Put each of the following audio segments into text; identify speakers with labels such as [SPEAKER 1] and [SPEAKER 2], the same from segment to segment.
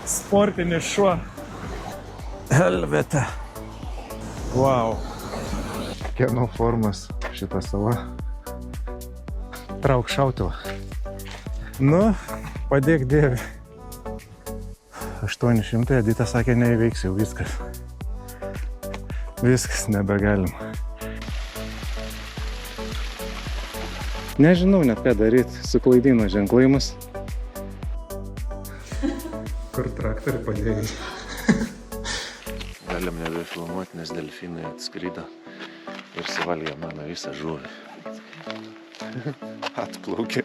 [SPEAKER 1] Sportinis šuo. Helvete. Wow.
[SPEAKER 2] Kieno formas šitą sava. Trauk šautuvą.
[SPEAKER 1] Nu, padėk Dievui.
[SPEAKER 2] 800, Edita sakė, neįveiks jau viskas.
[SPEAKER 1] Viskas, nebegalim.
[SPEAKER 2] Nežinau net ką daryti, suklaidino ženklai mus.
[SPEAKER 1] Kur traktorių padėjai?
[SPEAKER 2] Galim nebefilmuoti, nes delfinai atskrido ir suvalgė mano visą žuvį. Atplaukė.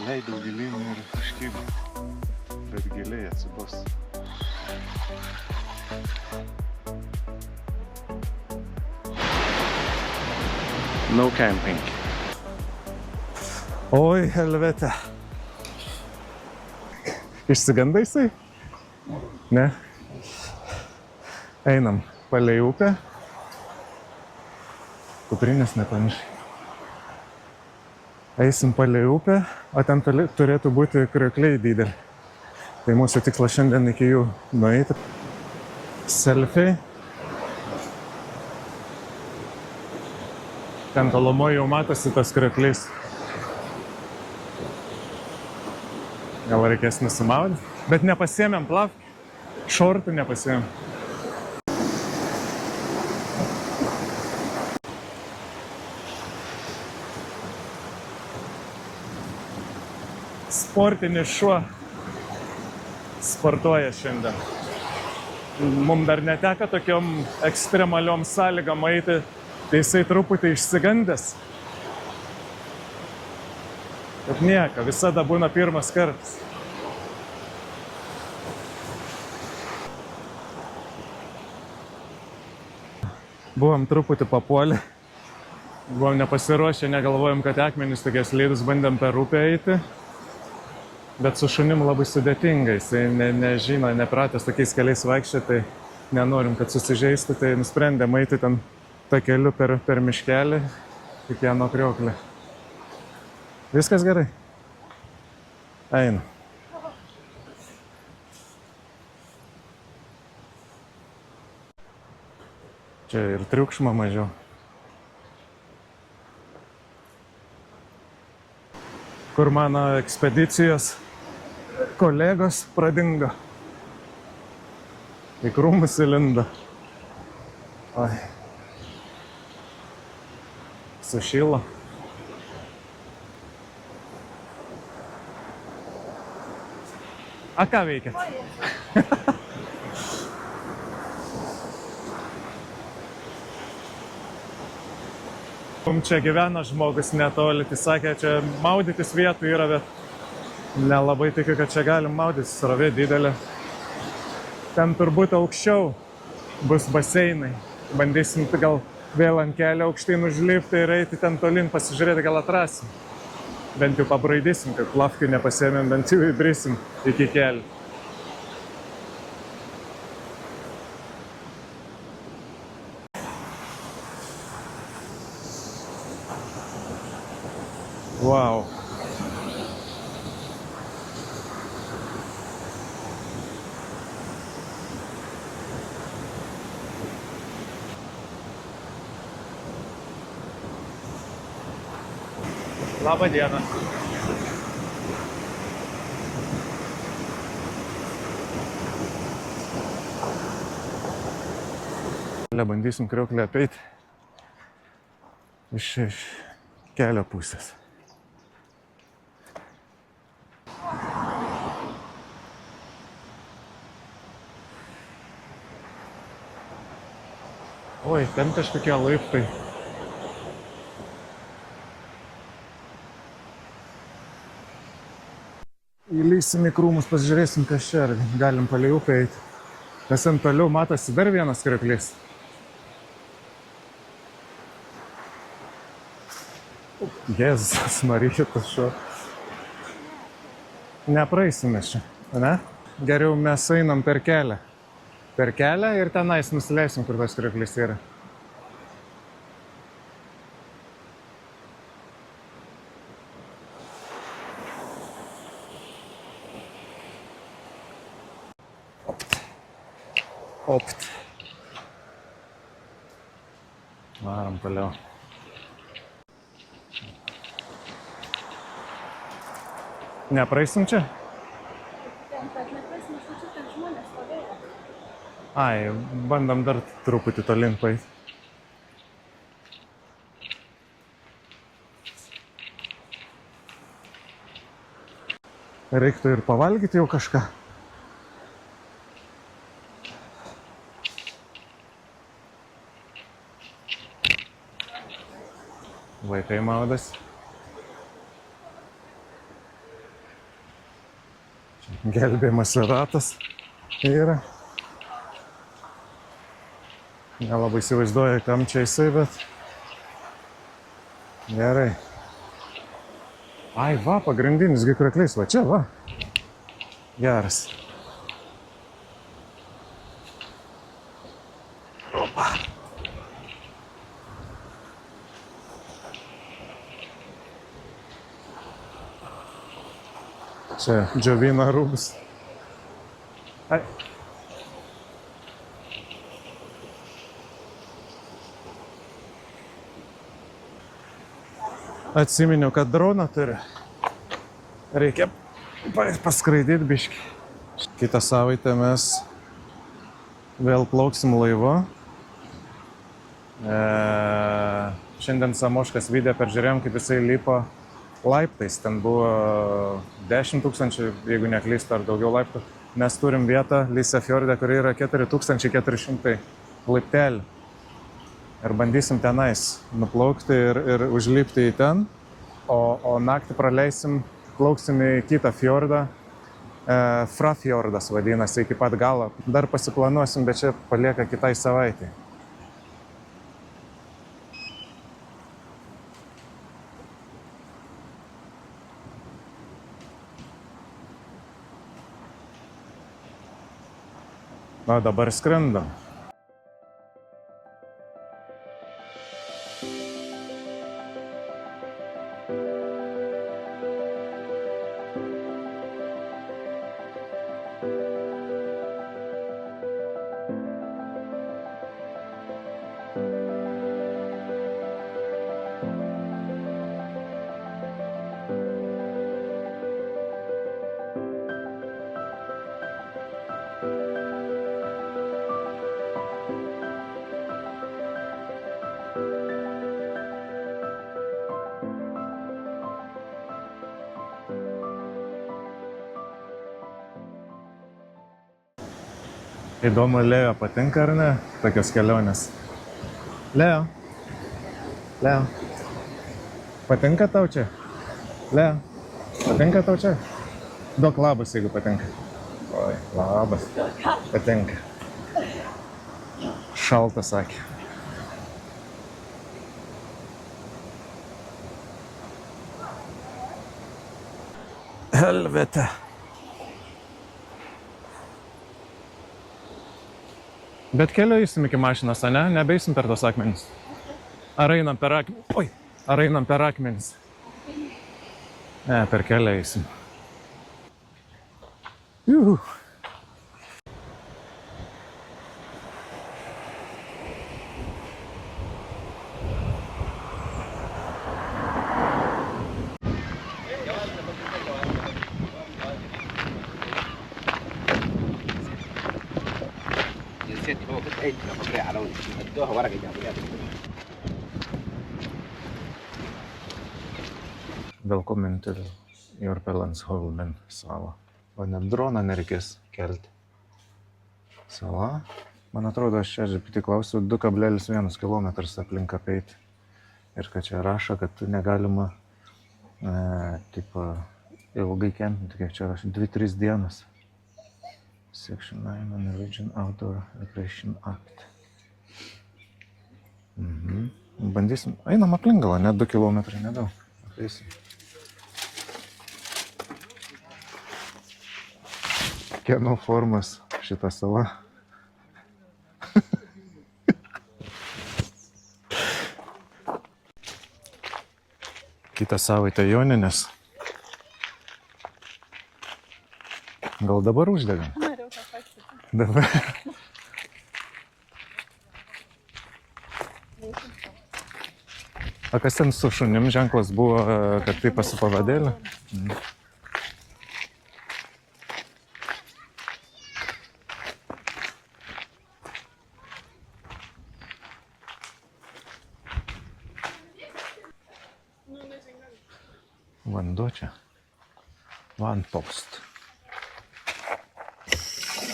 [SPEAKER 2] Leidau gilyn ir kažkaip, bet giliai atsibos. No camping.
[SPEAKER 1] Oi, helvete. Išsigandai jisai? Ne. Einam palei upę. Kuprinės nepamiršai. Eisim palei upę, o ten turėtų būti kriokliai dideli. Tai mūsų tikslas šiandien iki jų nueiti. Selfiai. Ten tolumoje jau matosi tas krioklys. Gal reikės nusimaudyti, bet nepasiėmėm plavkį. Šortų nepasiėmėm. Sportinis šuo sportuoja šiandien. Mums dar neteko tokiom ekstremaliom sąlygom eiti, tai jisai truputį išsigandęs. Bet nieko, visada būna pirmas kartas. Buvom truputį papuolę. Buvom nepasiruošę, negalvojom, kad akmenys tokie slidūs, bandėm per upę eiti. Bet su šunim labai sudėtinga, jisai nežino, nepratęs tokiais keliais vaikščioti, tai nenorim, kad susižeistų, tai nusprendėm eiti ten takeliu per miškelį iki Jano krioklį. Viskas gerai? Einu. Čia ir triukšmo mažiau. Kur mano ekspedicijos kolegos pradingo. Į krūmus įlindo. Oi. Sušilo. A ką veikiat? Čia gyvena žmogus netoli, tai sakė, čia maudytis vietų yra, bet nelabai tikiu, kad čia galim maudytis, srovė didelė. Ten turbūt aukščiau bus baseinai. Bandysim gal vėl ant kelio aukštyn užlipti ir eiti ten tolin, pasižiūrėti, gal atrasim. Bent jau pabraidysim, kad plavkių nepasiėmėm, bent jau įbrisim iki kelių. Wow. Labą dieną. Bandysim krioklį apeiti iš kelio pusės. Oi, ten kažkokie laiptai. Įlysim į krūmus, pasižiūrėsim, kas čia, ar galim palei upę eiti. Nes ant toliau matosi dar vienas krioklys. Jėzus Marija, tas šuo. Nepraeisime čia, ne? Geriau mes einam per kelią. Per kelią ir tenais nusileisim, kur tas krioklys yra. Opt. Varom toliau. Nepraeisim čia?
[SPEAKER 3] Ten, kad neprasme, čia ten žmonės stovėjo.
[SPEAKER 1] Ai, bandom dar truputį tolyn paeit. Reiktų ir pavalgyti jau kažką. Vaikai maudas. Gelbėjimas ratas yra. Nelabai įsivaizduoju, kam čia jisai, bet gerai. Ai, va, pagrindinis gi kriokliais, va čia, va. Geras. Opa. Čia džiovina rūbus. Ai. Atsiminiau, kad droną turi. Reikia paskraidyti biškį. Kitą savaitę mes vėl plauksim laivu. Šiandien Samoškas video peržiūrėjom, kaip jisai lipo laiptais. Ten buvo 10 000, jeigu neklystu, ar daugiau laiptų. Mes turim vietą Lysefjorde, kur yra 4400 laiptelių. Ir bandysim tenais nuplaukti ir užlipti į ten, o naktį praleisim, plauksim į kitą fjordą, Frafjordas vadinasi, iki pat galo. Dar pasiplanuosim, bet čia palieka kitai savaitai. O dabar skrendam. Įdomu, Leo patinka ar ne tokios kelionės? Leo? Leo? Patinka tau čia? Leo? Patinka tau čia? Duok labas, jeigu patinka. Oi, labas. Patinka. Šalta, sakė. Helvete. Bet keliu eisim iki mašinos, ne? Nebeisim per tos akmenis. Ar einam per akmenis? Oi, ar einam per akmenis? Ne, per kelią eisim. Juhu. Welcome to Jorpelandsholmen salą. O net droną nereikės kelti. Sala. Man atrodo, aš čia GPT klausiu 2,1 km aplink apeiti. Ir kad čia rašo, kad negalima ilgai kempinti, kiek čia rašo, 2-3 dienas. Section 9 Norwegian Outdoor Recreation Act. Bandysim. Einam aplink galą, net 2 km nedaug. Apeisim. Kieno formas šita sala. Kitą savaitę Joninės. Gal dabar uždegam?
[SPEAKER 3] Norėjau tą pasakyti.
[SPEAKER 1] Dabar. A kas ten su šunim ženklas buvo, kad tai pas pavadėlį? Vanduo čia. Van post.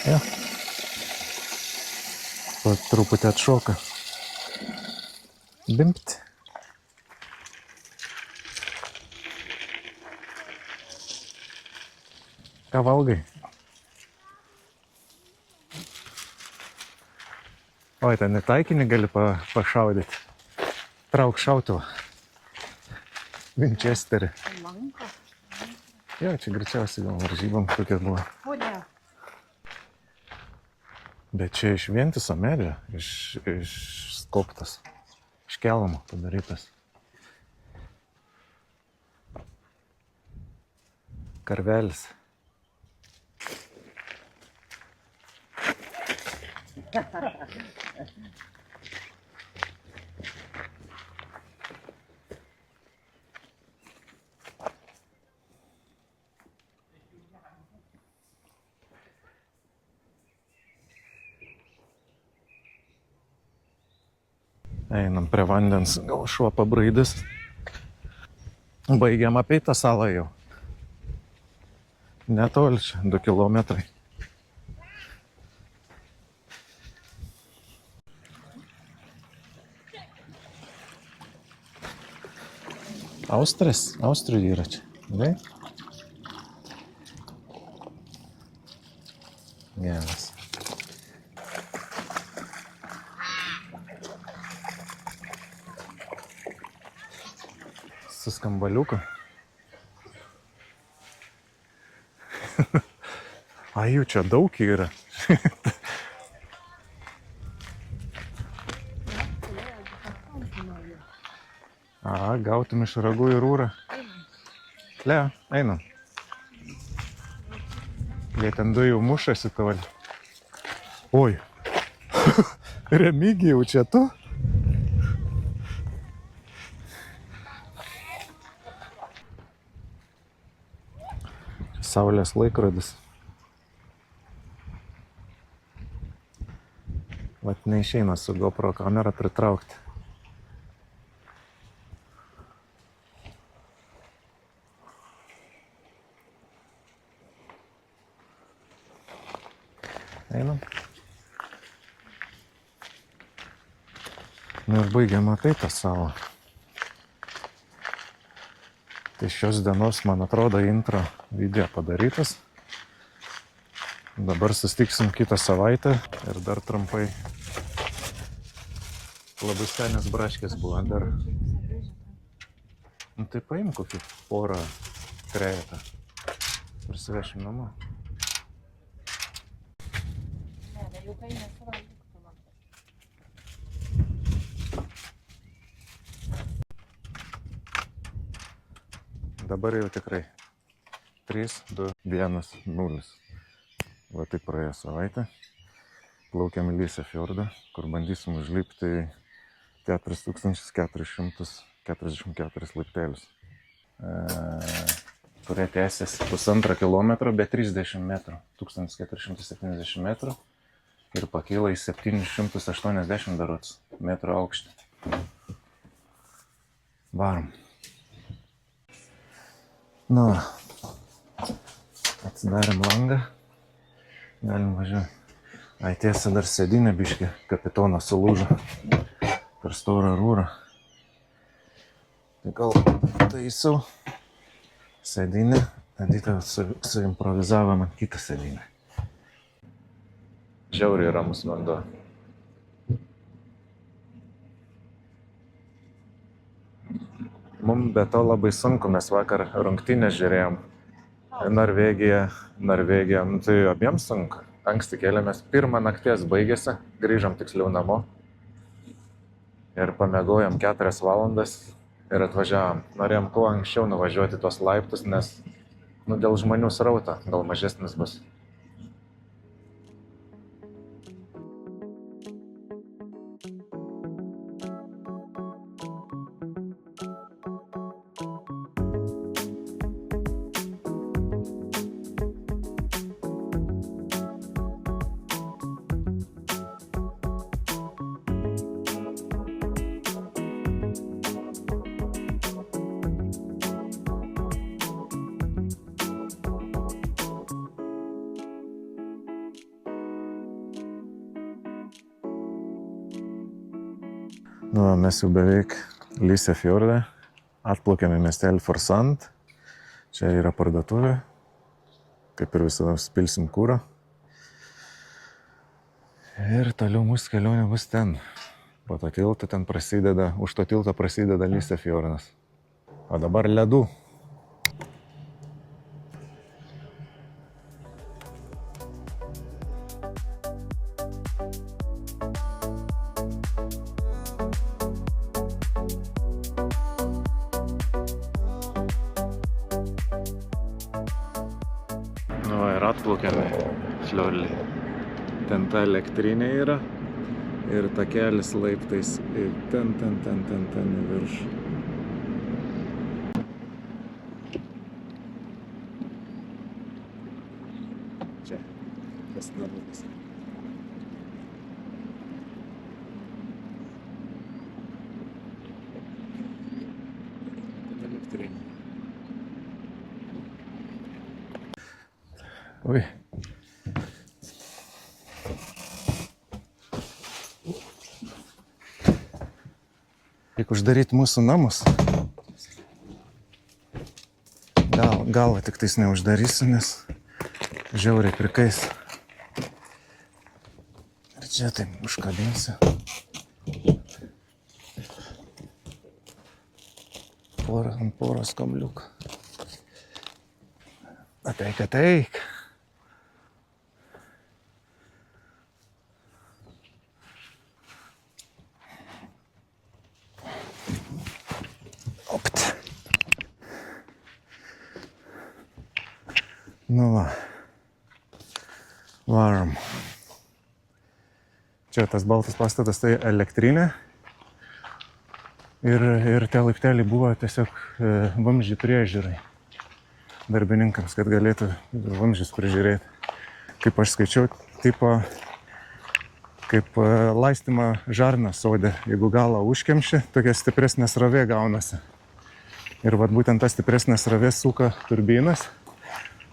[SPEAKER 1] Ja. Po truputį atšoka. Bimpt. Ką valgai? Oi, ten į taikinį gali pašaudyti. Trauk šautuvą. Winchesterį. Jo, čia greičiausiai gal varžybom kokie buvo. Bet čia iš vientiso medžio, iš skoptas. Iš kelmo padarytas. Karvelis. Einam prie vandens, gal šuo pabraidis. Baigiam apeit tą salą jau. Netoli čia, 2 kilometrai. Austrų yra čia. Ne? Geras. Su skambaliuku. A, jų čia daug yra. A, gautum iš ragų ir rūrą. Leo, einam. Jie ten du jau mušasi toli. Oi. Remigijau, čia tu? Saulės laikrodis. Vat neišeina su GoPro kamera pritraukti. Einam. Nu ir baigiam apeit tą salą. Tai šios dienos, man atrodo, intro video padarytas. Dabar sustiksim kitą savaitę ir dar trumpai. Labai senis braškės buvo dar. Nu tai paim kokį porą trejetą. Prisivešim namo. Dabar jau tikrai 3, 2, 1, 0. Va taip praėjo savaitę. Plaukiam į Lysę fjordą, kur bandysim užlipti 4444 laiptelius. Kurie tęsiasi 1,5 kilometro, be 30 metrų, 1470 metrų ir pakyla į 780 berods metrų aukštį. Varom. Nu, atsidarėm langą, galim važiuoti. Ai, tiesa, dar sėdynė biškį, kapitonas sulūžo per storą rūrą. Tai gal taisau sėdynę, Edita suimprovizavo man kitą sėdynę. Žiauriai ramus vanduo. Mums be to labai sunku, mes vakar rungtynės žiūrėjom. Norvegija, nu tai abiems sunku. Anksti kėlėmės, 1 nakties baigėsi, grįžom tiksliau namo. Ir pamiegojom 4 valandas ir atvažiavom. Norėjom kuo anksčiau nuvažiuoti tos laiptus, nes dėl žmonių srauto gal mažesnis bus. Nu, mes jau beveik Lyse fjorde, atplaukėme miestelį Forsant, čia yra parduotuvė, kaip ir visada spilsim kūrą. Ir toliau mūsų kelionė bus ten, po to tilto ten prasideda, už to tilto prasideda Lyse fjordas. O dabar ledų. Nu, ir atplaukėme Fliorly. Ten ta elektrinė yra ir takelis laiptais ir ten į viršų. Čia, tas namukas. Elektrinė. Oi. Reikia uždaryti mūsų namus. Galą tik tais neuždarysiu, nes žiauriai prikais. Ir čia taip užkabinsiu. Ant poros kabliukų. Ateik. Opt. Nu va. Varom. Čia tas baltas pastatas tai elektrinė. Ir tie laipteliai buvo tiesiog vamzdžių priežiūrai darbininkams, kad galėtų vamzdžius prižiūrėti. Kaip aš skaičiau, tipo kaip laistymo žarna sode. Jeigu galą užkemši, tokia stipresnė srovė gaunasi. Ir vat būtent ta stipresnė srovė suka turbinas,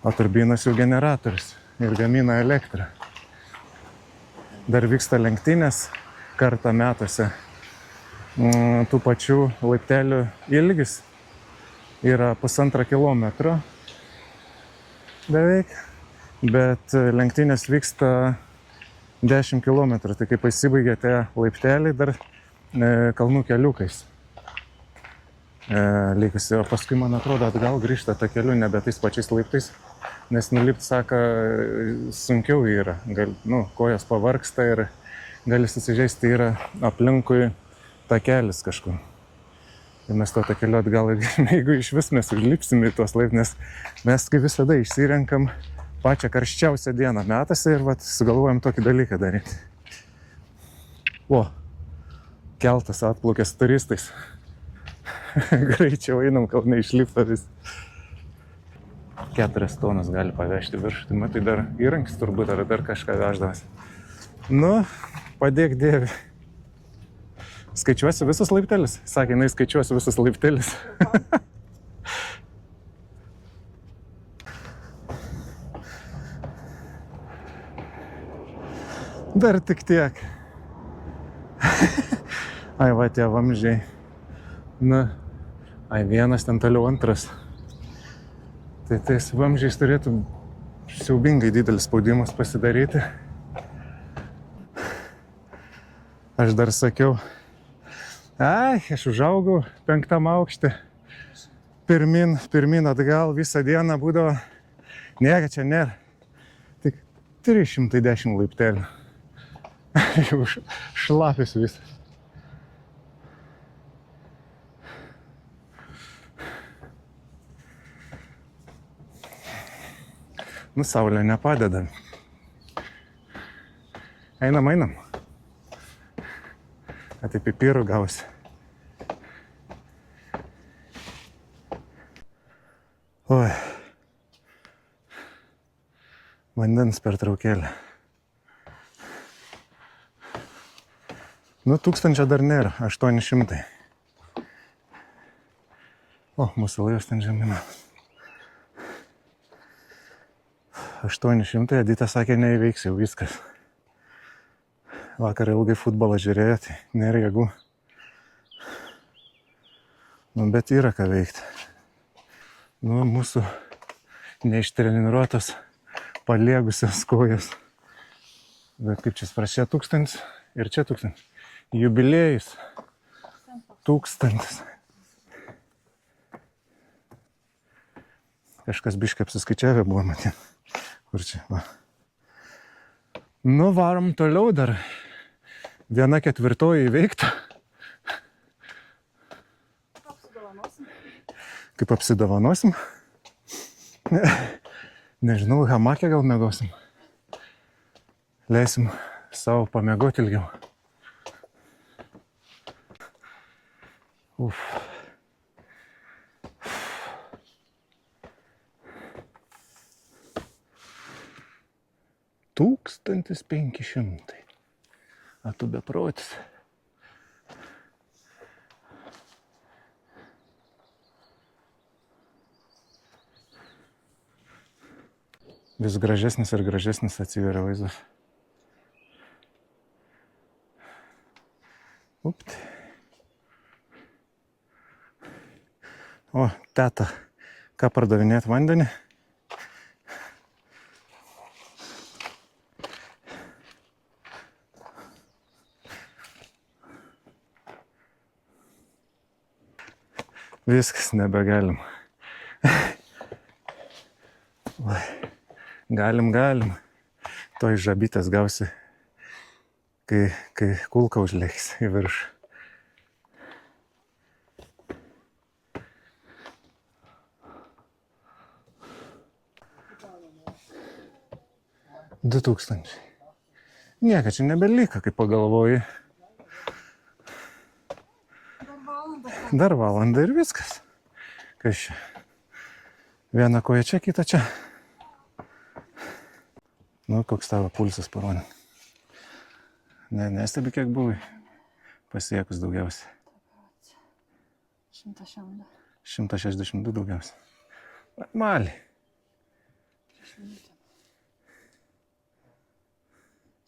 [SPEAKER 1] o turbinas jau generatorius ir gamina elektrą. Dar vyksta lenktynės kartą metuose. Tų pačių laiptelių ilgis yra 1,5 kilometro beveik, bet lenktynės vyksta 10 kilometrų. Tai kai pasibaigia tie laipteliai dar kalnų keliukais likusi. O paskui, man atrodo, atgal grįžta tą keliu nebe tais pačiais laiptais, nes nulipti, sako, sunkiau yra. Kojos pavargsta ir gali susižeisti, yra aplinkui takelis kažkur. Ir mes to takeliu atgal, jeigu iš vis mes užlipsim į tuos laiptus, nes mes kaip visada išsirenkam pačią karščiausią dieną metuose ir vat sugalvojam tokį dalyką daryti. O, keltas atplaukė su turistais. Greičiau einam, kol neišlipta vis. 4 tonas gali pavežti viršų. Tai matai, dar įrankis turbūt ar dar kažką veždavas. Nu, padėk Dieve. Skaičiuosiu visus laiptelis. Sakė, jinai skaičiuosiu visus laiptelis. Dar tik tiek. Ai, va, tie vamzdžiai. Na, ai, vienas, ten toliau antras. Tai tais vamzdžiais turėtų siaubingai didelis spaudimas pasidaryti. Aš dar sakiau, ai, aš užaugau 5 aukšte, pirmin atgal visą dieną būdavo, nieka čia nėra, tik 310 laiptelių. Jau šlapis visas. Nu, saulė nepadeda. Einam. Tai pipirų gausi. Oi. Vandens pertraukėlė. Nu, 1000 dar nėra, 800. O, mūsų laivas ten žemina. 800, Edita sakė, neįveiks jau viskas. Vakar ilgai futbolą žiūrėjo, tai nėra jėgų. Nu, bet yra ką veikti. Nu, mūsų neištreniruotos paliegusios kojos. Bet kaip čia prašė 1000 ir čia 1000. Jubiliejus 1000. Kažkas biškai apsiskaičiavę buvo, matė. Kur čia, va. Nu, varom toliau dar. 1/4 įveikta.
[SPEAKER 3] Apsidovanosim.
[SPEAKER 1] Kaip apsidovanosim. Nežinau, hamake gal mėgosim. Leisim savo pamiegoti ilgiau. Uf. 1500. A tu beprotis. Vis gražesnis ir gražesnis atsiveria vaizdas. Upt. O, teta, ką pardavinėt vandenį? Viskas, nebegalim. Galim. Toj žabytės gausi, kai kulka užleiks į viršų. Du 2000. Nieka čia nebelieka, kaip pagalvoji. Dar valandą ir viskas. Kas čia? Viena koja čia, kita čia. Nu, koks tavo pulsas parodė. Nestebi, kiek buvai pasiekus daugiausiai.
[SPEAKER 3] 162.
[SPEAKER 1] 162 daugiausiai. Normaliai.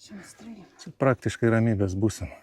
[SPEAKER 3] 103.
[SPEAKER 1] Čia praktiškai ramybės būsena.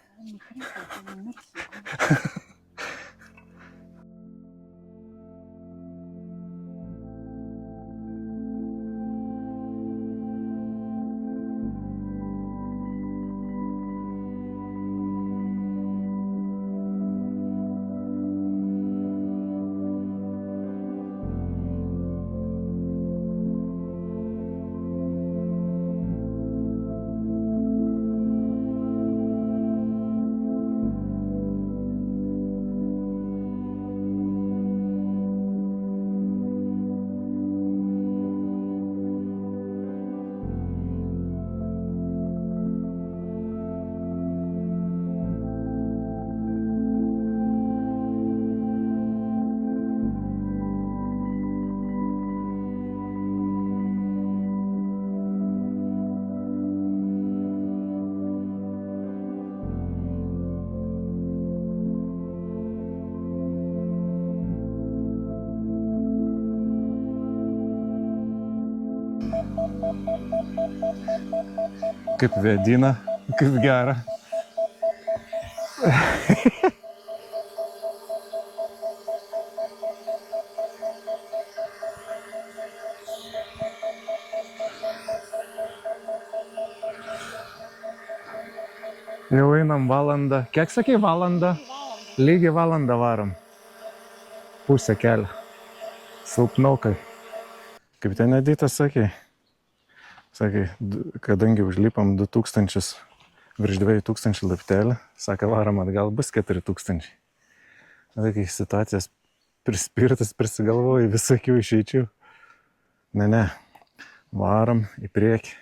[SPEAKER 1] Kaip vėdina, kaip gera. Jau einam valandą. Kiek sakei valandą? Lygiai valandą varom. Pusę kelio. Silpnokai. Kaip ten Editas sakė? Sakė, kadangi užlipam 2000, virš 2000 laiptelį, sakė, varom atgal, bus 4000. Tai kai situacijas prispirtas, prisigalvoji visokių išeičių. Ne, varom į priekį.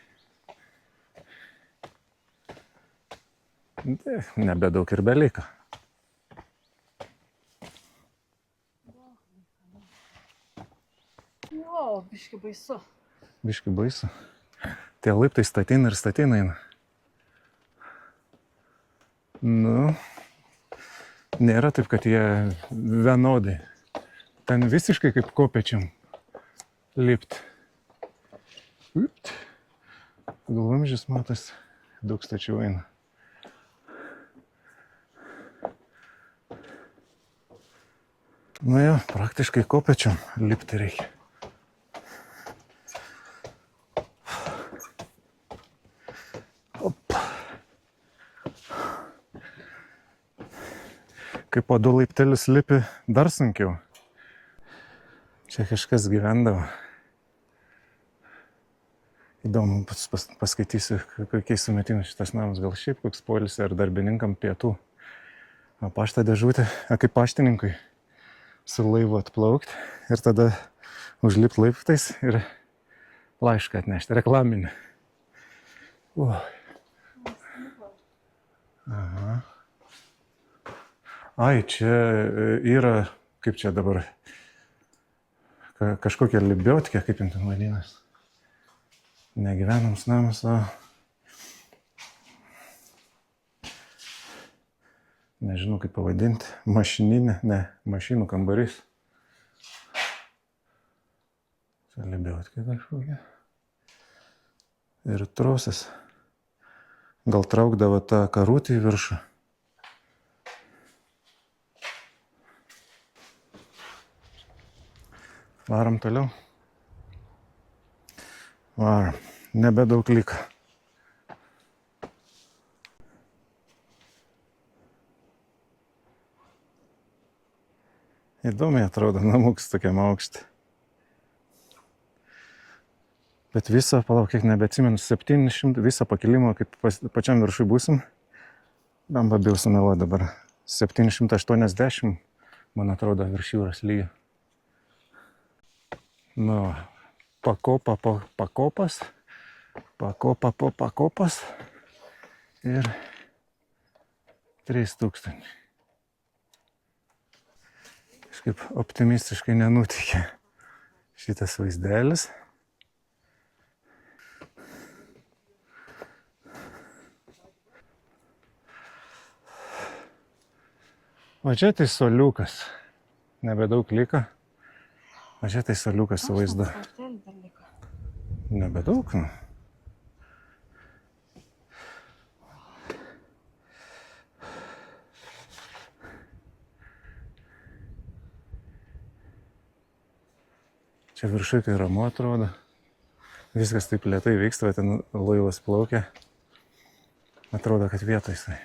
[SPEAKER 1] Nebedaug ir beliko.
[SPEAKER 3] O, biški baisu.
[SPEAKER 1] Biški baisu. Tie laiptai statina ir statina eina. Nu, nėra taip, kad jie vienodai. Ten visiškai kaip kopečiam lipt. Pagal vamzdžius matas, daug stačiau eina. Nu jo, praktiškai kopečiam lipti reikia. Op. Kai po 2 laiptelius lipi, dar sunkiau. Čia kažkas gyvendavo. Įdomu, paskaitysiu, kokiais sumetimais šitas namas. Gal šiaip koks poilsio ar darbininkam pietų. O paštą dėžutę, kaip paštininkui, su laivu atplaukti ir tada užlipti laiptais ir laišką atnešti, reklaminį. Aha. Ai, čia yra, kaip čia dabar, kažkokia libiotkė, kaip jin ten vadinasi. Negyvenams namas, o nežinau kaip pavadinti, mašininė, ne, mašinų kambarys. Čia libiotkė kažkokia. Ir trosas. Gal traukdavo tą karutį į viršų. Varom toliau. Varom. Nebedaug liko. Įdomiai atrodo namuks tokiam aukštį. Bet viso, palauk, kiek nebeatsimenu, 700, viso pakilimo, kaip pačiam viršui būsim. Bamba bijau sumeluoti dabar. 780, man atrodo, virš jūros lygio. Nu, pakopa po pakopas. Pakopa po pakopas. Ir 3000. Kažkaip optimistiškai nenutikė šitas vaizdelis. O čia tai soliukas. Nebedaug liko. O čia tai soliukas su vaizdu. Nebedaug, nu. Čia viršui tai ramu atrodo. Viskas taip lėtai vyksta, bet ten laivas plaukia. Atrodo, kad vietoj jisai.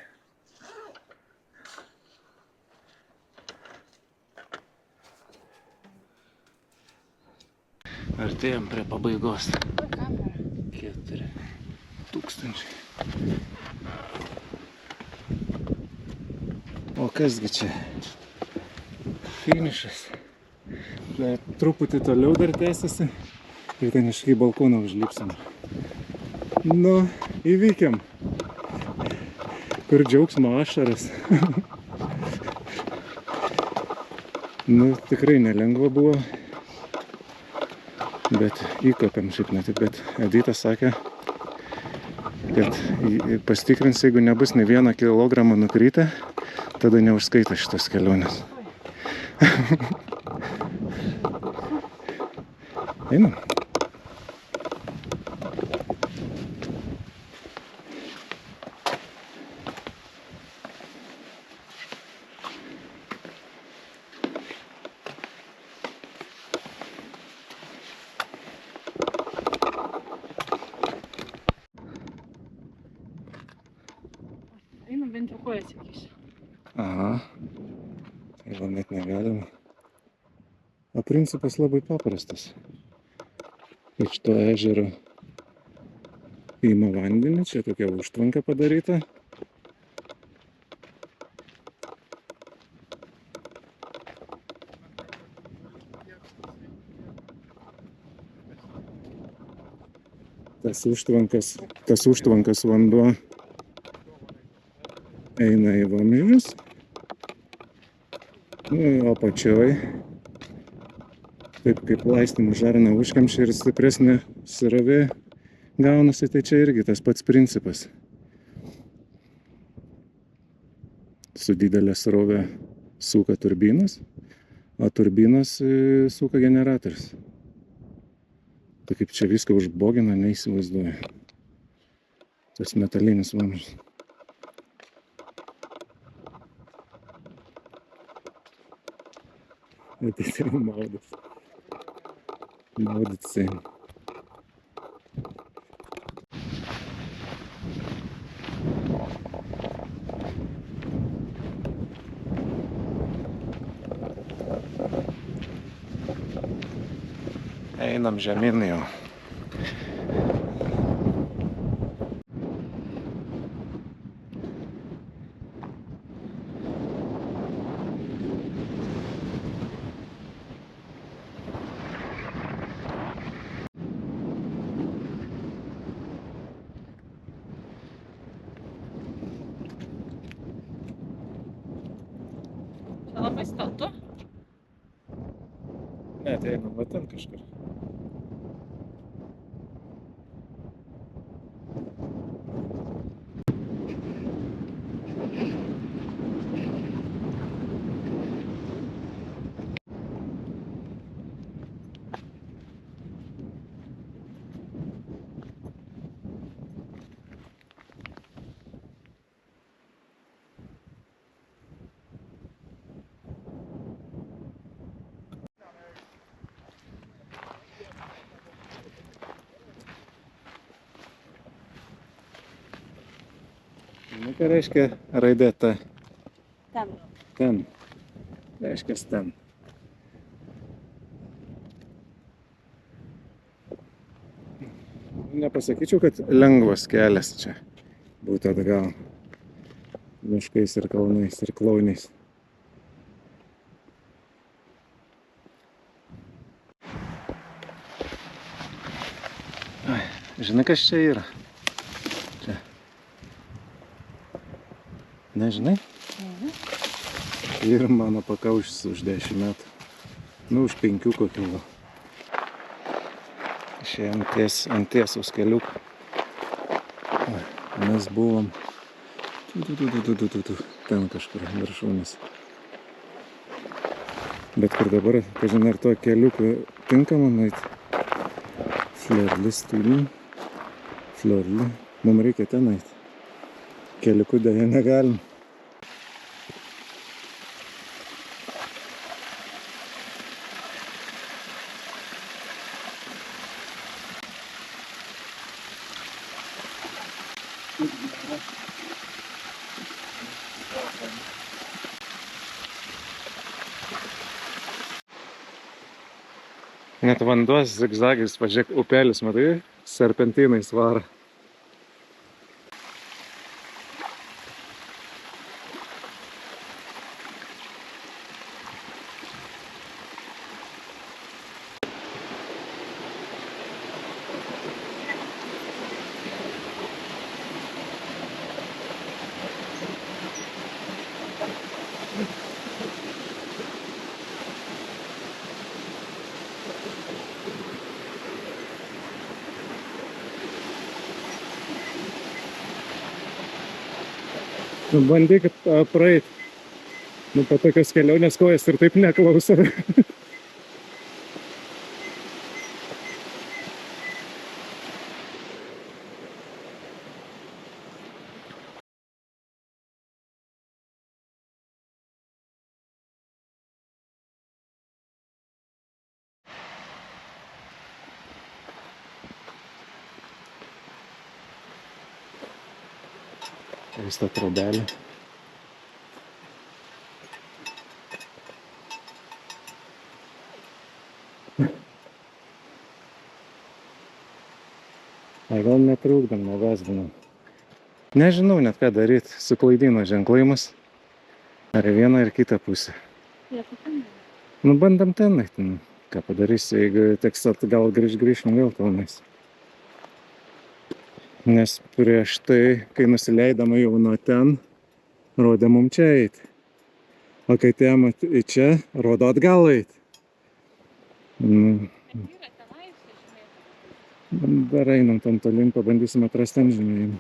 [SPEAKER 1] Artėjom prie pabaigos. 4000. O kasgi čia? Finišas. Truputį toliau dar tęsiasi. Ir ten iš į balkoną užlipsim. Nu, įvykiam. Kur džiaugsmo ašaras. Nu, tikrai nelengva buvo. Bet įkopėm šiaip ne tik, bet Editas sakė, kad pasitikrins, jeigu nebus ne 1 kilogramą nukrytę, tada neužskaita šitos kelionės. Einam.
[SPEAKER 3] Einam bent jau kojas įkišiu.
[SPEAKER 1] Aha. Tai va net negalima. O principas labai paprastas. Iš to ežero įima vandenį, čia tokia užtvanka padaryta. Tas užtvankas vanduo eina į vamzdžius. O apačioj, taip kaip laistymų žarna užkemšia ir stipresnė srovė gaunasi, tai čia irgi tas pats principas. Su didelė srovė suka turbinas, o turbinas suka generatorius. Tai kaip čia viską užbogina, neįsivaizduoju. Tas metalinis vamzdis. Ateiti maudytis. Maudytis eina. Einam žemyn jau.
[SPEAKER 3] Čia labai staltu.
[SPEAKER 1] Ne, tai einam va ten kažkur. Nu, ką reiškia raidė ta?
[SPEAKER 3] Ten.
[SPEAKER 1] Ten. Reiškia ten. Nepasakyčiau, kad lengvas kelias čia būtų atgal. Miškais ir kalnais ir klauniais. Ai, žinai, kas čia yra? Čia. Nežinai? Ir mano pakaušis už 10 metų. Nu, už 5 kokių gal. Išėjom ant tiesaus keliuką. Mes buvom ten kažkur viršūnės. Bet kur dabar, kažin ar tuo keliuku tinkama nueiti. Florlis turim. Florli. Mums reikia ten eiti. Keliuku dėja negalim. Net vanduos zigzagais, pažiūrėk, upelis, matai, serpentinais varo. Nu, bandyk praeit. Nu, po tokios kelionės kojas ir taip neklauso. Vista trobelė. Ai, gal netrūkdam, nevesdinam. Nežinau net ką daryti, suklaidino ženklai mus. Ar į vieną, ar kitą pusę. Nu, bandam ten eiti. Nu, ką padarysi, jeigu teks atgal grįžim vėl kalnais. Nes prieš tai, kai nusileidama jau nuo ten, rodė mum čia eiti. O kai atėjom į čia, rodo atgal eiti. Nu, dar einam tam tolin, pabandysim atrasti ten žymėjimą.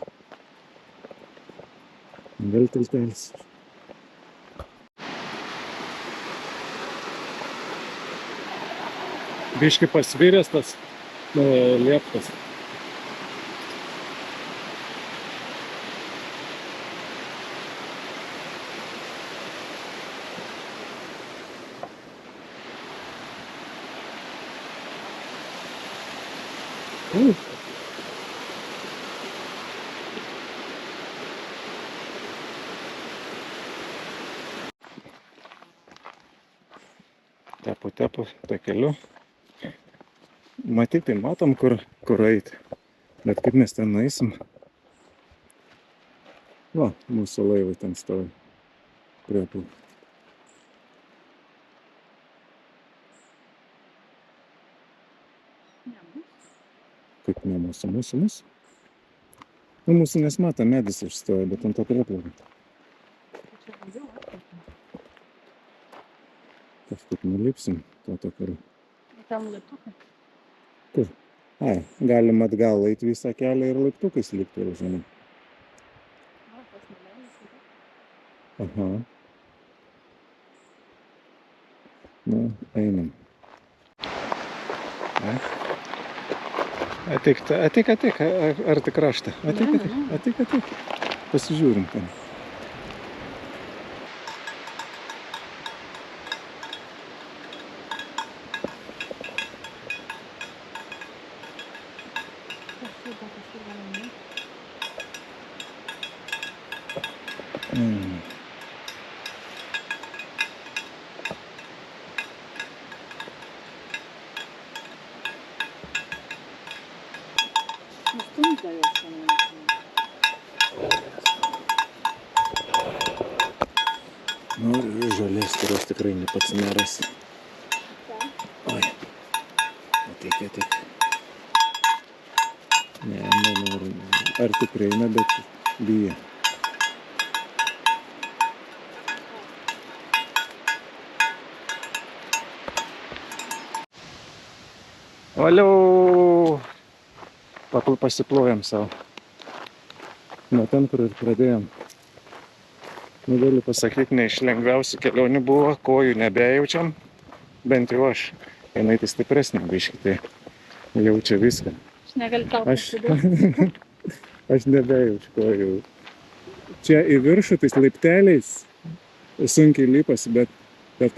[SPEAKER 1] Vėl tiltelis. Biški pasviręs tas lieptas. Tepu takeliu. Matyti, matom, kur eiti. Bet kaip mes ten nueisim? Va, mūsų laivai ten stovi. Prie tų. Kaip ne mūsų? Nu, mūsų nesmato, medis išstoja, bet ant to prieplaukia. Kažkaip nulipsim to takeliu.
[SPEAKER 3] Tam laiptukai.
[SPEAKER 1] Kur? Ai, galim atgal eit visą kelią ir laiptukais lipti, žinai.
[SPEAKER 3] O, tas neleidžiasi.
[SPEAKER 1] Aha. Nu, einam. Ateik, arti kraštą. Ateik. Pasižiūrim ten.
[SPEAKER 3] Nustumta jos šiandien.
[SPEAKER 1] Nu, žolės, kurios tikrai ne pats nerasi. Oi. Ateik. Ne, nenoriu. Ar tikrai ne, bet bijo. Valiau! Pasiplojam savo. Nuo ten, kur ir pradėjom. Nu, galiu pasakyti, ne iš lengviausių kelionių buvo, kojų nebejaučiam. Bent jau aš. Jinai tai stipresnė biškį, tai jaučia viską.
[SPEAKER 3] Aš negaliu tau
[SPEAKER 1] Aš,
[SPEAKER 3] pasidėti.
[SPEAKER 1] aš nebejaučiu kojų. Čia į viršų tais laipteliais sunkiai lipas, bet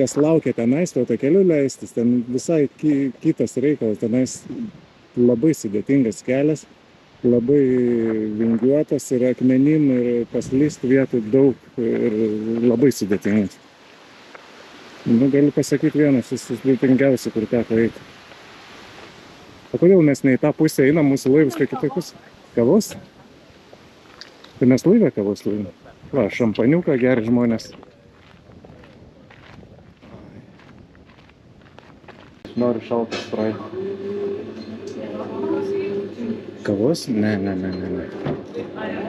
[SPEAKER 1] kas laukia tenais, to keliu leistis, ten visai kitas reikalas, tenais labai sudėtingas kelias, labai vingiuotas ir akmenim ir paslyst vietų daug ir labai sudėtingas. Nu, galiu pasakyti, vienas sudėtingiausių, kur teko eiti. O kodėl mes ne į tą pusę einam, mūsų laivus kai kitokius? Kavos? Tai mes laivę kavos laivim. Va, šampaniuką geri žmonės. Noriu šaltas praeiti. Kavos? Ne.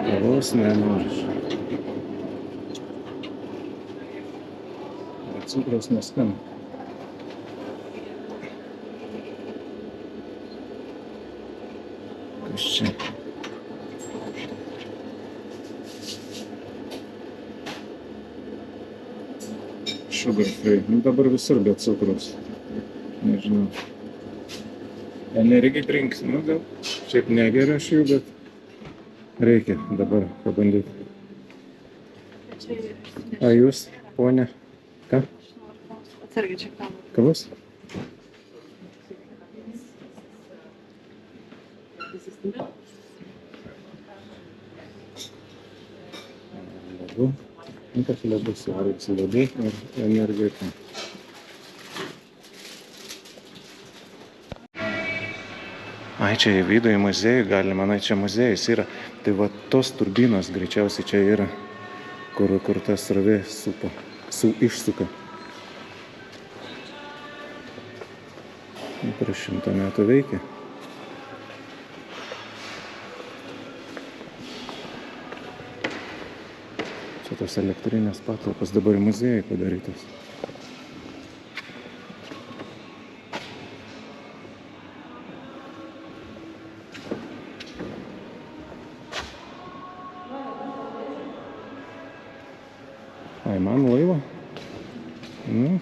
[SPEAKER 1] Kavos nenoriu. Cukraus neskanu. Kas čia? Sugar free. Nu, dabar visur be cukraus. Nežinau. Energy drinks. Nu, gal šiaip negeriu aš jų, bet reikia dabar pabandyti. A jūs, ponė? Ką?
[SPEAKER 3] Atsargiai čia kamerą.
[SPEAKER 1] Kavos? Ledu. Nu, kas ledus, reikia ledai ir energetinį. Ai, čia į vidų į muziejų galima, na, čia muziejus yra. Tai va, tos turbinos greičiausiai čia yra, kur ta srovė išsuka. Prieš 100 metų veikia. Čia tos elektrinės patalpos dabar į muziejų padarytos. Ai, man laivo? Nu.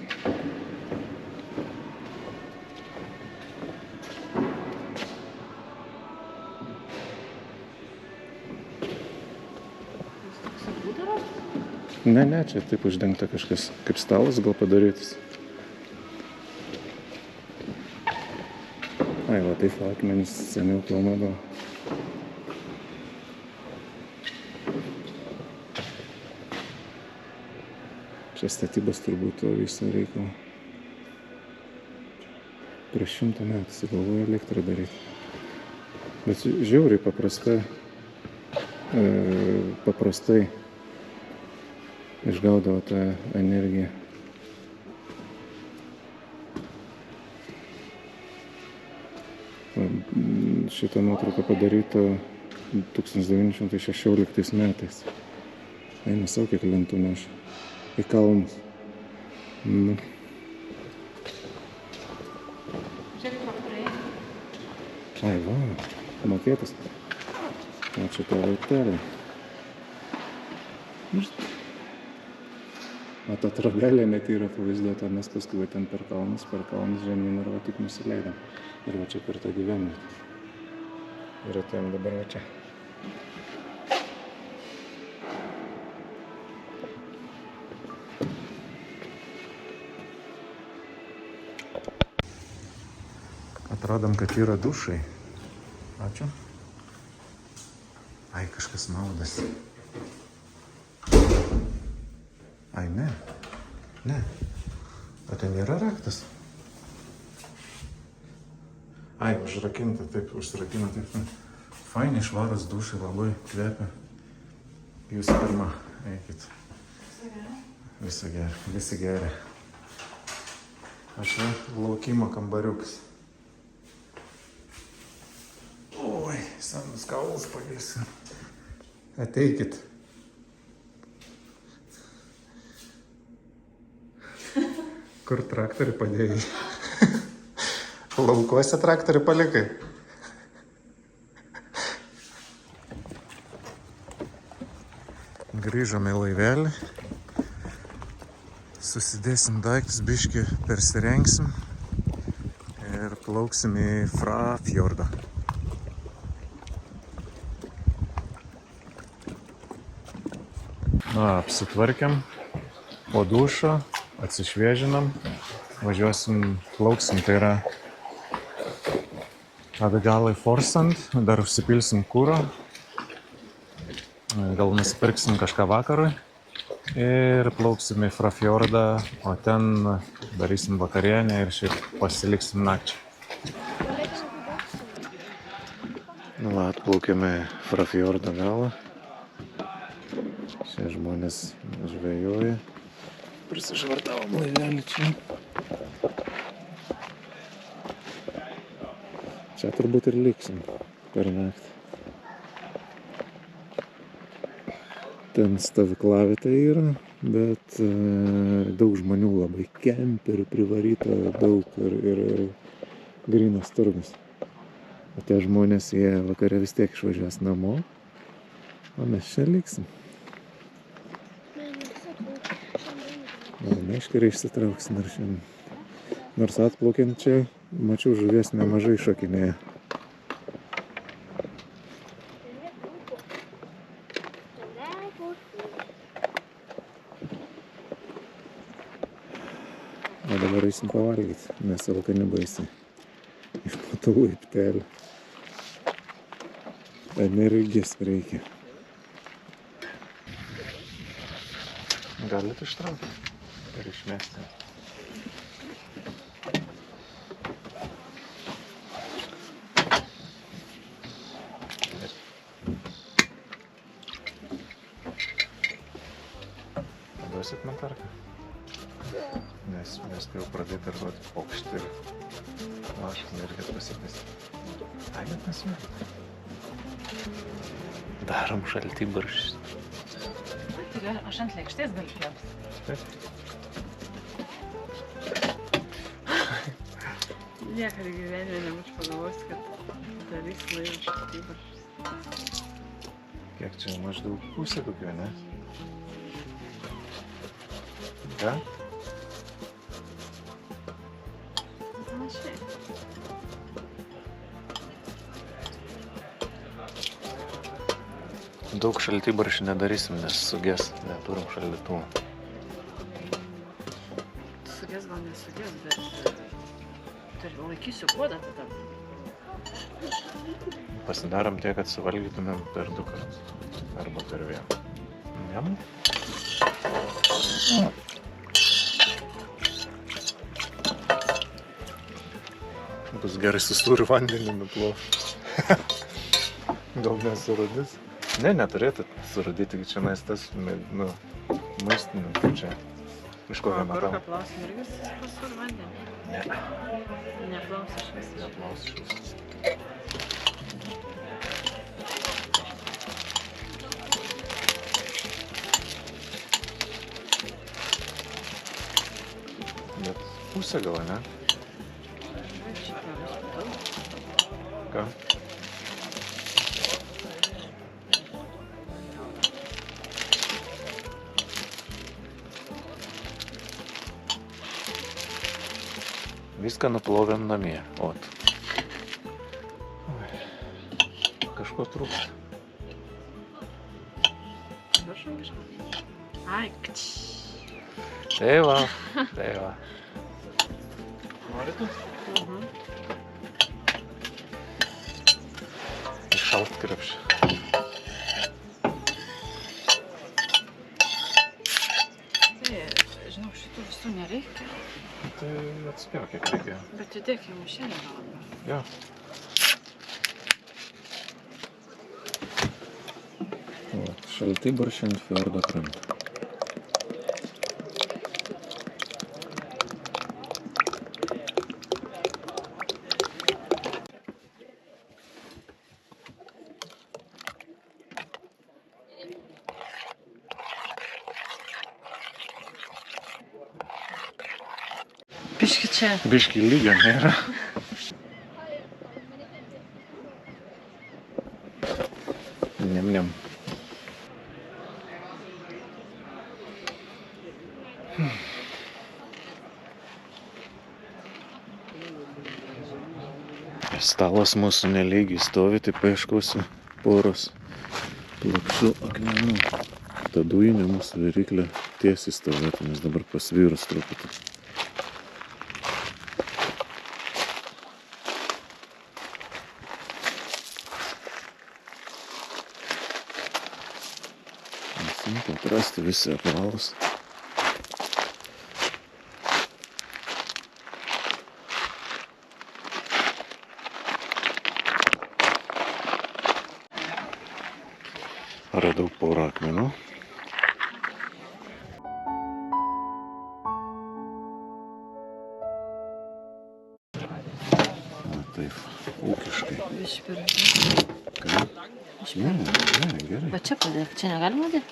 [SPEAKER 1] Ne, čia taip uždengta kažkas, kaip stalas gal padarytas.
[SPEAKER 2] Ai, va, taip akmenis seniau planuodavo. Čia statybos turbūt to viso reikalo. Prieš 100 metų sugalvojo elektrą daryti. Bet žiauriai paprastai išgaudavo tą energiją. Šitą nuotrauką padaryta 1916 metais. Eina savo, kiek lentų neša. Į kalnus.
[SPEAKER 3] Žiūrėk, kaip praėjo.
[SPEAKER 2] Ai, va, mokėtas. O čia tą laiptelį. O ta trobelė net yra pavaizduota, mes paskui ten per kalnus žemyn ir va tik nusileidom. Ir va čia per tą gyvenvietę. Ir atėjom dabar va čia. Atradom, kad yra dušai. Ačiū. Ai, kažkas maudas. Ai, ne. Ne. O ten yra raktas. Ai, užrakinta, taip, užsirakina, taip. Fainiai švaras dušai, labai kvepia. Jūs pirma, eikit. Visi geri. Aš čia laukimo kambariukas. Oi, senas kaulas pagėsi. Ateikit. Kur traktorių padėjai? Laukuose traktorių palikai. Grįžome į laivelį. Susidėsim daiktus, biškį persirengsim ir plauksim į Frafjordą. Apsitvarkėm po dušo, atsišviežinam, važiuosim, plauksim, tai yra atgal į Forsand, dar užsipilsim kuro, gal nusipirksim kažką vakarui ir plauksim į Frafjordą, o ten darysim vakarienę ir šiaip pasiliksim nakčiai. Nu, atplaukėme į Frafjordą galą. Čia žmonės žvejoja. Prisižvartavom laivelį čia. Čia turbūt ir liksim per naktį. Ten stovyklavietė yra, bet daug žmonių labai, kemperių privaryta daug ir grynas turgus. O tie žmonės, jie vakare vis tiek išvažiuos namo, o mes čia liksim. Meškeriai išsitrauksim dar šiandien. Nors atplaukiant čia, mačiau, žuvies nemažai šokinėja. O dabar eisim pavalgyti, nes alkani baisiai. Iš po tų laiptelių. Energijos reikia. Galit ištraukti ir išmesti. Duosit man tarką? Nes nespėjau pradėti arduoti pokštį ir aš energijos pasipėsiu. Ai, net nesmėti. Darom šaltibarščius.
[SPEAKER 3] Aš ant lėkštės galiu kepti.
[SPEAKER 2] Taip.
[SPEAKER 3] Niekada gyvenime nebūčiau pagalvojus, kad darys laivą šaltibarščius.
[SPEAKER 2] Kiek čia maždaug pusė kokių, ne? Ką?
[SPEAKER 3] Panašiai.
[SPEAKER 2] Daug šaltibarščių nedarysim, nes suges, neturim šaldytuvų.
[SPEAKER 3] Suges gal nesugės, bet laikysiu puodą tada.
[SPEAKER 2] Pasidarom tiek, kad suvalgytumėm per 2 kartus. Arba per 1. Jam? Bus gerai su sūriu vandeniu nuplovti. Gal nesuradys? Ne, neturėtų suradyti, čia nais tas, nu, maistinių, kaip čia. Iš kokio metalo?
[SPEAKER 4] Agurką plausim irgi su sūriu vandeniu?
[SPEAKER 2] Ne.
[SPEAKER 4] Neplaus iš vis.
[SPEAKER 2] Neplaus iš vis. Bet pusę gal, ne? Ką? Viską nuplovėm namie. Ot. Kažko trūksta.
[SPEAKER 4] Viršum kažką? Ai, kč.
[SPEAKER 2] Tai va. Norite? Iššalt krepšį.
[SPEAKER 4] Tai, žinau, šitų visų nereikia,
[SPEAKER 2] Tai atspėjau, kiek reikia.
[SPEAKER 4] bet įdėkim šiandien gal.
[SPEAKER 2] Jo. Šaltibarščiai ant fjordo kranto.
[SPEAKER 4] Biški čia.
[SPEAKER 2] Biškį lygio nėra. Niam. Stalas mūsų nelygiai stovi, tai paieškosiu poros plokščių akmenų. Ta dujinė mūsų viryklė tiesiai stovėtų, nes dabar pasvyrus truputį. Sunku atrasti visi apvalus. Radau porą akmenų. Na taip, ūkiškai.
[SPEAKER 4] Biški per.
[SPEAKER 2] Ką? Ne, gerai.
[SPEAKER 4] Va čia padėk, čia negalima dėti?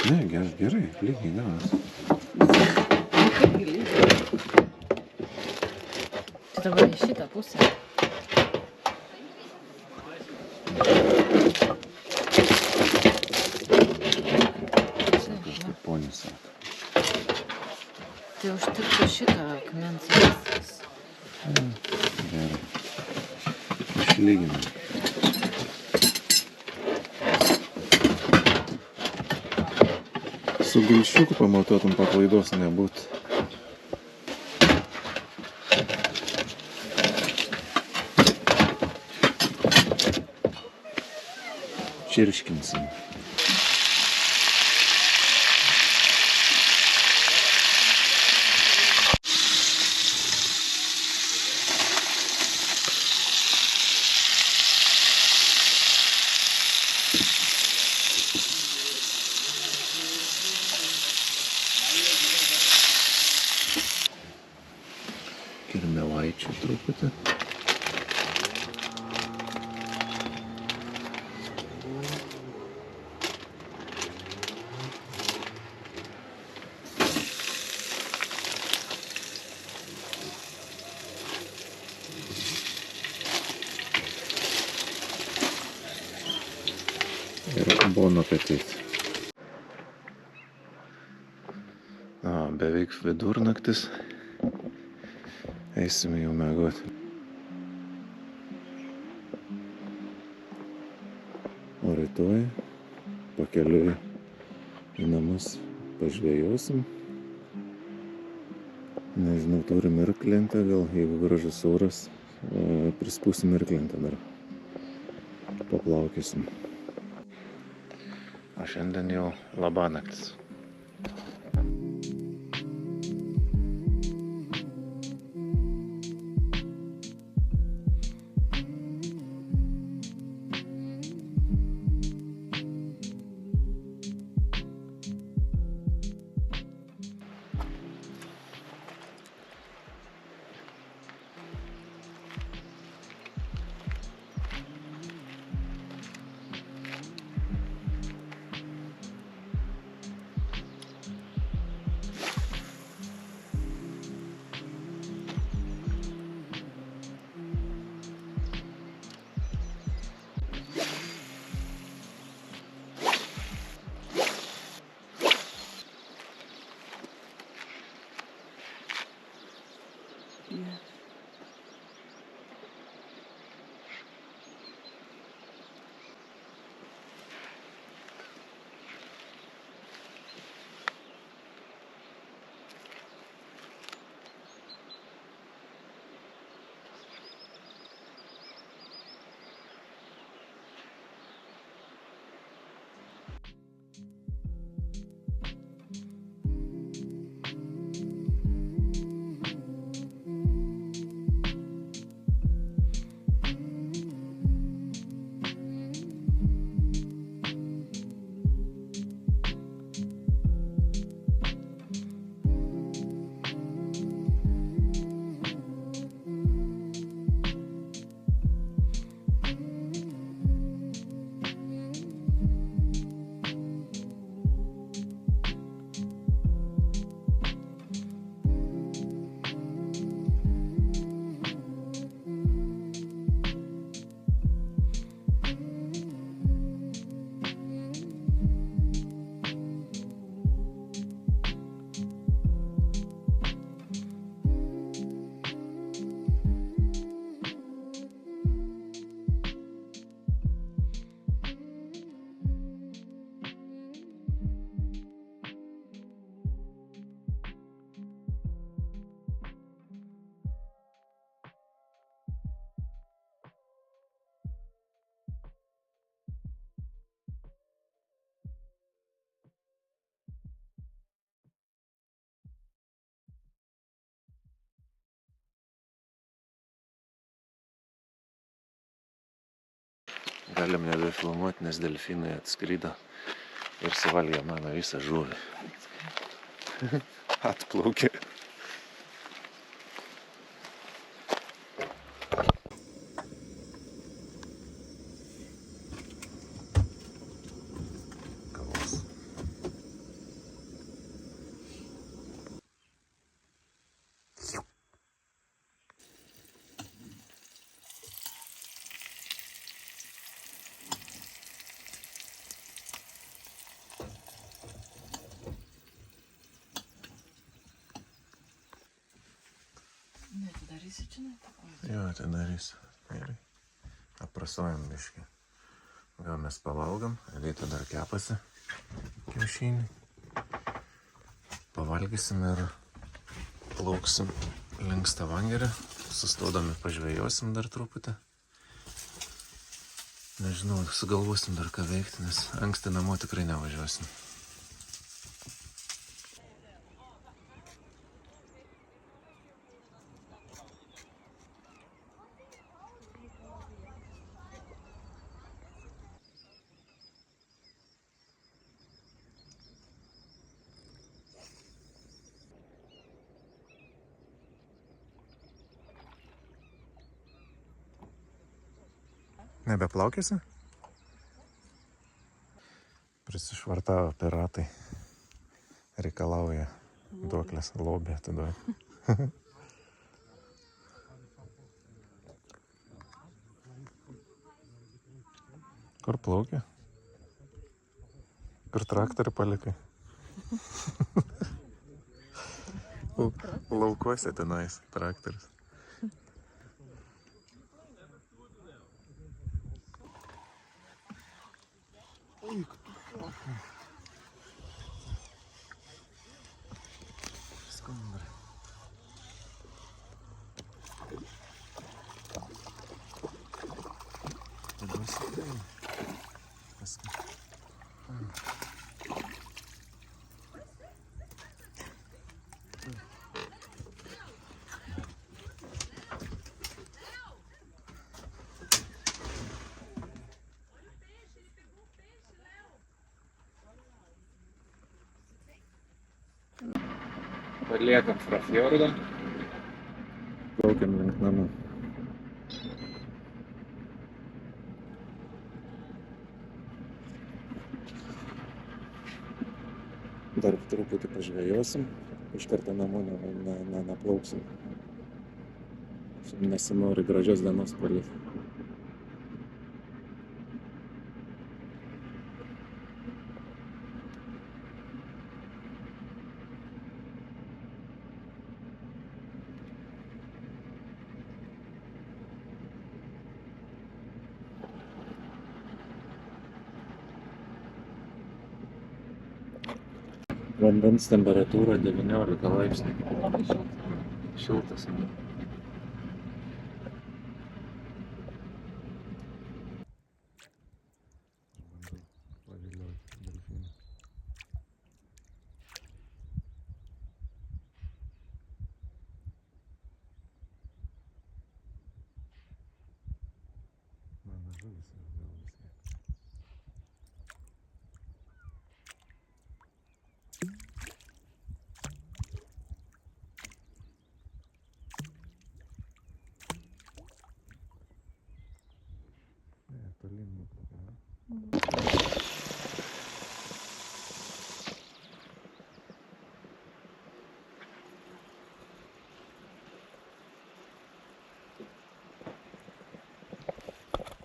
[SPEAKER 2] Ne, gerai, lygiai gaunas.
[SPEAKER 4] Tai dabar į šitą pusę.
[SPEAKER 2] Kažkaip ponis sako.
[SPEAKER 4] Tai užtiktų šitą akmens visas.
[SPEAKER 2] Gerai. Išlyginam. Su gulščiuku pamatuotum paklaidos nebūt. Čirškinsim. Kirmėlaičių truputį. Ir bon appetit. Beveik vidurnaktis. Eisime jau miegoti. O rytoj pakeliui į namus pažvėjosim. Nežinau, turim ir klentę, gal jeigu gražus oras prispūsim ir klentą dar. Paplaukėsim. O šiandien jau labanaktis. Galim nebefilmuoti, nes delfinai atskrido ir suvalgė mano visą žuvį. Atplaukė. Kavos.
[SPEAKER 4] Neatidarysi čia, ne?
[SPEAKER 2] Jo, tai darysiu. Gerai. Aprasojam biškį. Gal mes pavalgom, Elita dar kepasi kiaušinį. Pavalgysim ir plauksim link Stavangerio. Sustodami pažvejosim dar truputį. Nežinau, sugalvosim dar ką veikti, nes anksti namo tikrai nevažiuosim. Nebeplaukėsi? Prisišvartavo piratai. Reikalauja duoklės lobį atiduoti. Kur plaukia? Kur traktorių palikai? Laukuose tenais traktorius. Skundra. Liekam Frafjordą. Plaukiam link namų. Dar truputį pažvejosim. Iš karto namo neplauksim. Nesinori gražios dienos palikti. Vandens temperatūra 19 laipsnių.
[SPEAKER 4] Labai šilta.
[SPEAKER 2] Šiltas. Tolyn nuplaukia.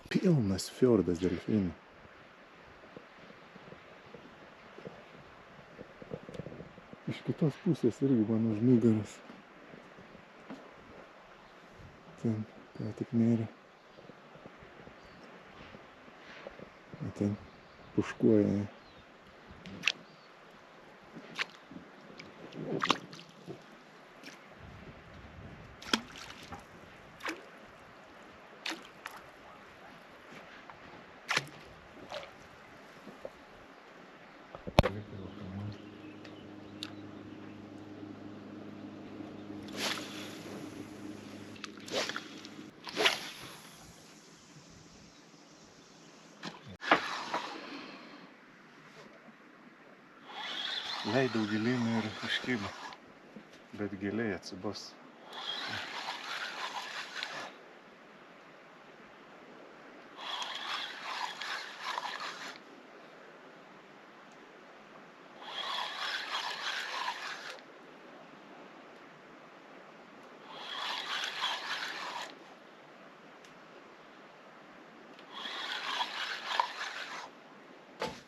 [SPEAKER 2] Pilnas fjordas delfinų. Iš kitos pusės irgi man už nugaras. Ten, ką tik nėra. A ten puškuoja. Leidau gilyn ir iškybo, bet giliai atsibos.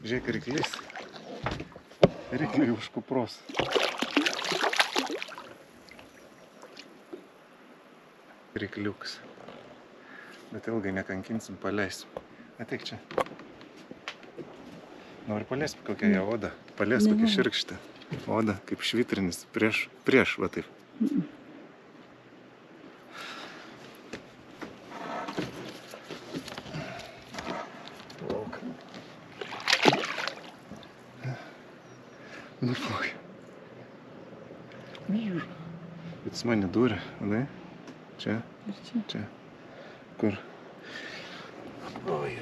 [SPEAKER 2] Žiūrėk, ryklys. Rykliai už kupros. Rykliuks. Bet ilgai nekankinsim, paleisim. Ateik čia. Nori paleist kokią ją odą? Paleist kokį širkštę. Odą kaip švitrinis. Prieš, va taip. Nuplaukė. Bet jis mane dūrė, ne? Čia? Čia. Kur? Oi.